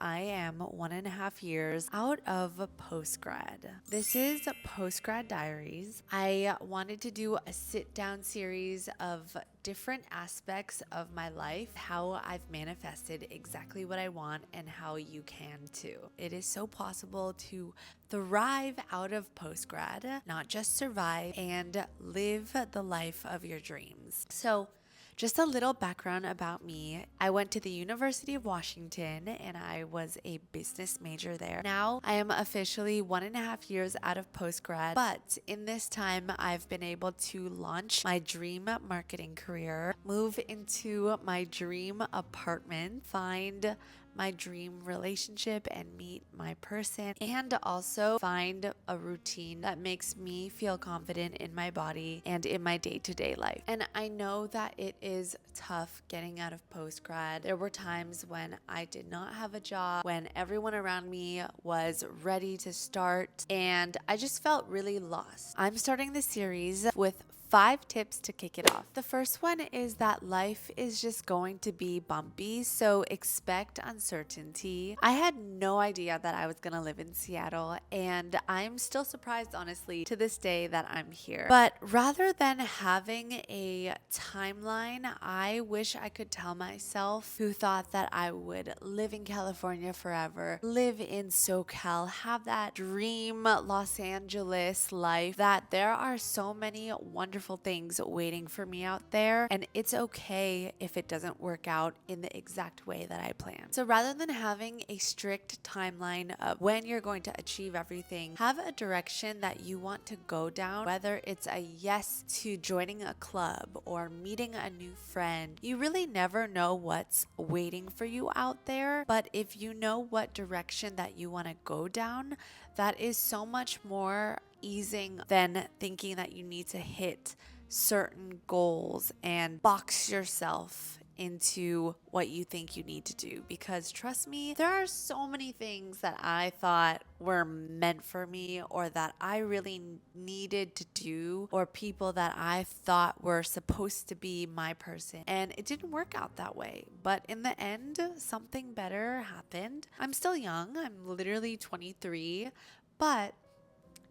I am 1.5 years out of post-grad. This is post-grad diaries. I wanted to do a sit-down series of different aspects of my life, how I've manifested exactly what I want, and how you can too. It is so possible to thrive out of post-grad, not just survive, and live the life of your dreams. So just a little background about me. I went to the University of Washington and I was a business major there. Now I am officially 1.5 years out of postgrad, but in this time I've been able to launch my dream marketing career, move into my dream apartment, find my dream relationship and meet my person, and also find a routine that makes me feel confident in my body and in my day-to-day life. And I know that it is tough getting out of post-grad. There were times when I did not have a job, when everyone around me was ready to start, and I just felt really lost. I'm starting this series with 5 tips to kick it off. The first one is that life is just going to be bumpy, so expect uncertainty. I had no idea that I was gonna live in Seattle, and I'm still surprised, honestly, to this day that I'm here. But rather than having a timeline, I wish I could tell myself who thought that I would live in California forever, live in SoCal, have that dream Los Angeles life, that there are so many wonderful things waiting for me out there, and it's okay if it doesn't work out in the exact way that I planned. So rather than having a strict timeline of when you're going to achieve everything, have a direction that you want to go down, whether it's a yes to joining a club or meeting a new friend. You really never know what's waiting for you out there, but if you know what direction that you want to go down, that is so much more easing than thinking that you need to hit certain goals and box yourself into what you think you need to do. Because trust me, there are so many things that I thought were meant for me or that I really needed to do, or people that I thought were supposed to be my person, and it didn't work out that way. But in the end, something better happened. I'm still young, I'm literally 23, but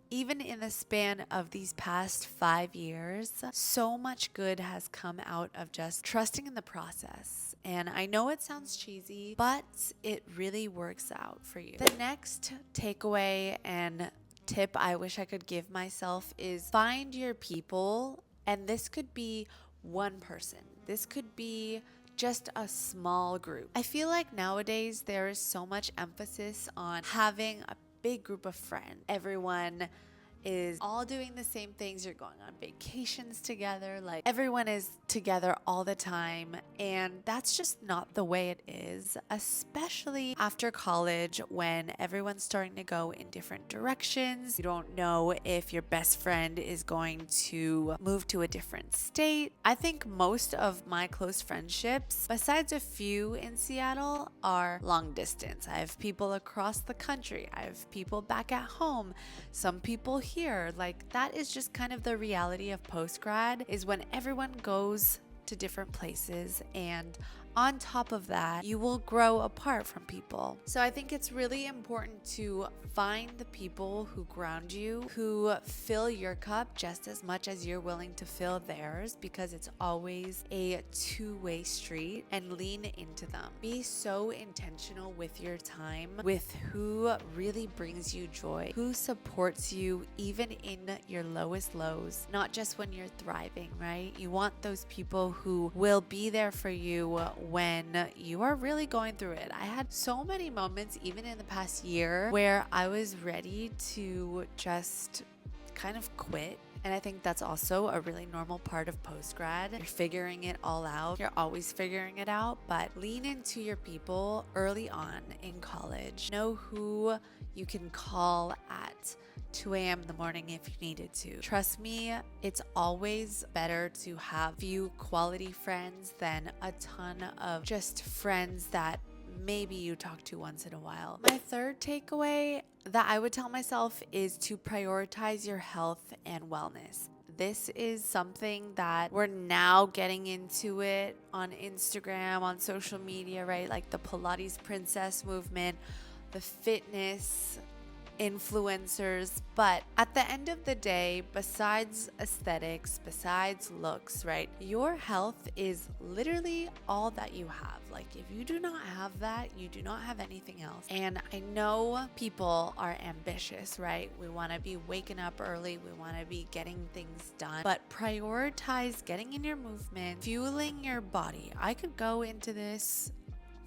even in the span of these past 5 years, so much good has come out of just trusting in the process. And I know it sounds cheesy, but it really works out for you. The next takeaway and tip I wish I could give myself is find your people. And this could be one person. This could be just a small group. I feel like nowadays there is so much emphasis on having a big group of friends. Everyone is all doing the same things. You're going on vacations together. Like, everyone is together all the time. And that's just not the way it is, especially after college when everyone's starting to go in different directions. You don't know if your best friend is going to move to a different state. I think most of my close friendships, besides a few in Seattle, are long distance. I have people across the country. I have people back at home. Some people here. Like, that is just kind of the reality of post-grad, is when everyone goes to different places, and on top of that, you will grow apart from people. So I think it's really important to find the people who ground you, who fill your cup just as much as you're willing to fill theirs, because it's always a two-way street, and lean into them. Be so intentional with your time, with who really brings you joy, who supports you even in your lowest lows, not just when you're thriving, right? You want those people who will be there for you when you are really going through it. I had so many moments, even in the past year, where I was ready to just kind of quit. And I think that's also a really normal part of post-grad. You're figuring it all out. You're always figuring it out, but lean into your people early on in college. Know who you can call at 2 a.m. in the morning if you needed to. Trust me, it's always better to have few quality friends than a ton of just friends that maybe you talk to once in a while. My third takeaway that I would tell myself is to prioritize your health and wellness. this is something that we're now getting into it on Instagram, on social media, right? Like the Pilates princess movement, the fitness influencers. But at the end of the day, besides aesthetics, besides looks, right, your health is literally all that you have. Like if you do not have that, you do not have anything else. And I know people are ambitious, right? We want to be waking up early, we want to be getting things done, but prioritize getting in your movement, fueling your body. I could go into this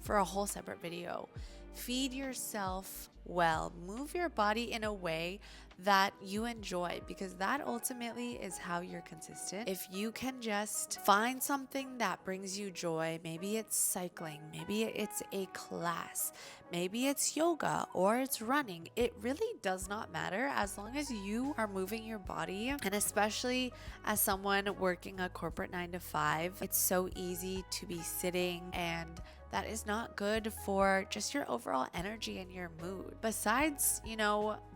for a whole separate video. Feed yourself well, move your body in a way that you enjoy, because that ultimately is how you're consistent. If you can just find something that brings you joy, maybe it's cycling, maybe it's a class, maybe it's yoga or it's running, it really does not matter as long as you are moving your body. And especially as someone working a corporate 9 to 5, it's so easy to be sitting, and that is not good for just your overall energy and your mood. Besides,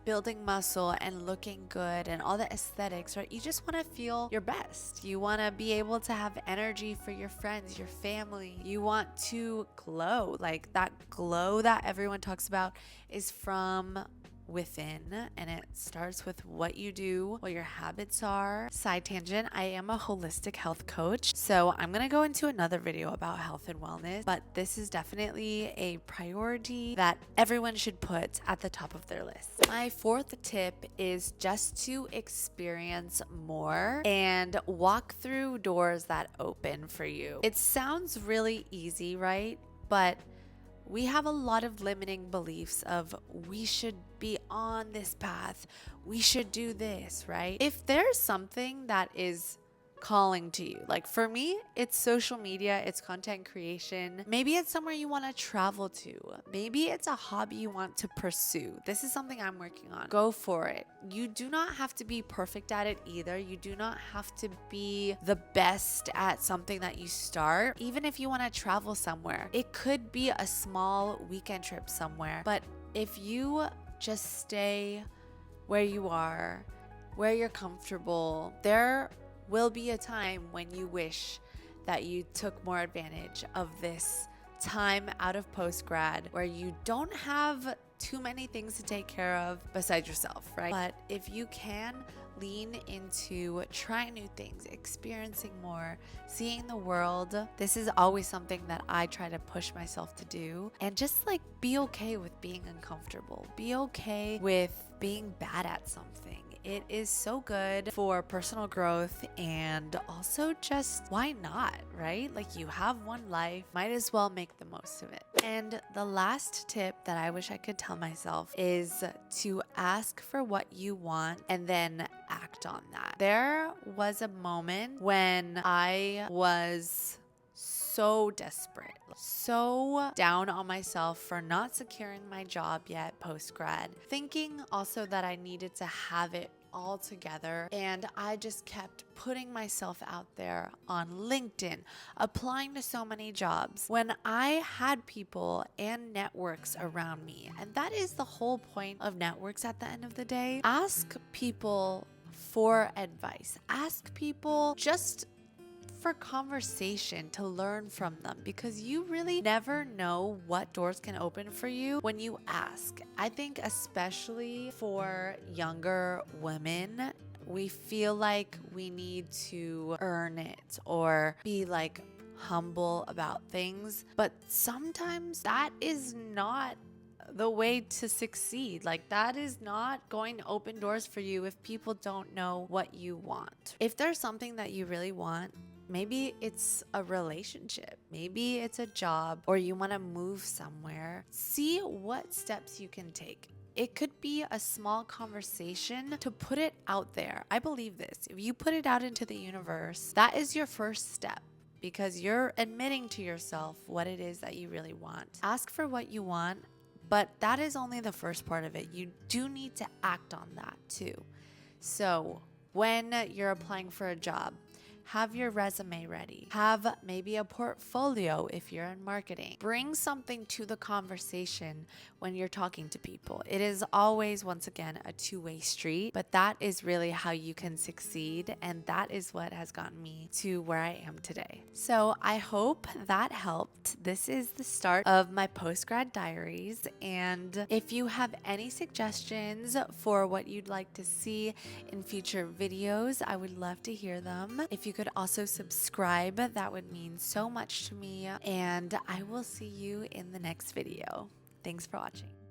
building muscle and looking good and all the aesthetics, right? You just want to feel your best. You want to be able to have energy for your friends, your family. You want to glow. Like that glow that everyone talks about is from within, and it starts with what you do, what your habits are. Side tangent, I am a holistic health coach, so I'm gonna go into another video about health and wellness, but this is definitely a priority that everyone should put at the top of their list. My fourth tip is just to experience more and walk through doors that open for you. It sounds really easy, right? But we have a lot of limiting beliefs of we should be on this path, we should do this, right? If there's something that is calling to you, like for me, it's social media, it's content creation. Maybe it's somewhere you want to travel to. Maybe it's a hobby you want to pursue. This is something I'm working on. Go for it. You do not have to be perfect at it either. You do not have to be the best at something that you start. Even if you want to travel somewhere, it could be a small weekend trip somewhere. But if you just stay where you are, where you're comfortable, there will be a time when you wish that you took more advantage of this time out of post-grad where you don't have too many things to take care of besides yourself, right? But if you can lean into trying new things, experiencing more, seeing the world, this is always something that I try to push myself to do. And just like be okay with being uncomfortable, be okay with being bad at something. It is so good for personal growth, and also just why not, right? Like you have one life, might as well make the most of it. And the last tip that I wish I could tell myself is to ask for what you want and then act on that. There was a moment when I was so desperate, so down on myself for not securing my job yet post-grad, thinking also that I needed to have it all together. And I just kept putting myself out there on LinkedIn, applying to so many jobs when I had people and networks around me. And that is the whole point of networks at the end of the day. Ask people for advice. Ask people just for conversation, to learn from them, because you really never know what doors can open for you when you ask. I think especially for younger women, we feel like we need to earn it or be like humble about things, but sometimes that is not the way to succeed. Like that is not going to open doors for you if people don't know what you want. If there's something that you really want, maybe it's a relationship, maybe it's a job, or you want to move somewhere, see what steps you can take. It could be a small conversation to put it out there. I believe this. If you put it out into the universe, that is your first step, because you're admitting to yourself what it is that you really want. Ask for what you want, but that is only the first part of it. You do need to act on that too. So when you're applying for a job, Have your resume ready. Have maybe a portfolio if you're in marketing. Bring something to the conversation when you're talking to people. It is always, once again, a two-way street, but that is really how you can succeed, and that is what has gotten me to where I am today. So I hope that helped. This is the start of my post-grad diaries, and if you have any suggestions for what you'd like to see in future videos, I would love to hear them. If you could also subscribe, that would mean so much to me, and I will see you in the next video. Thanks for watching.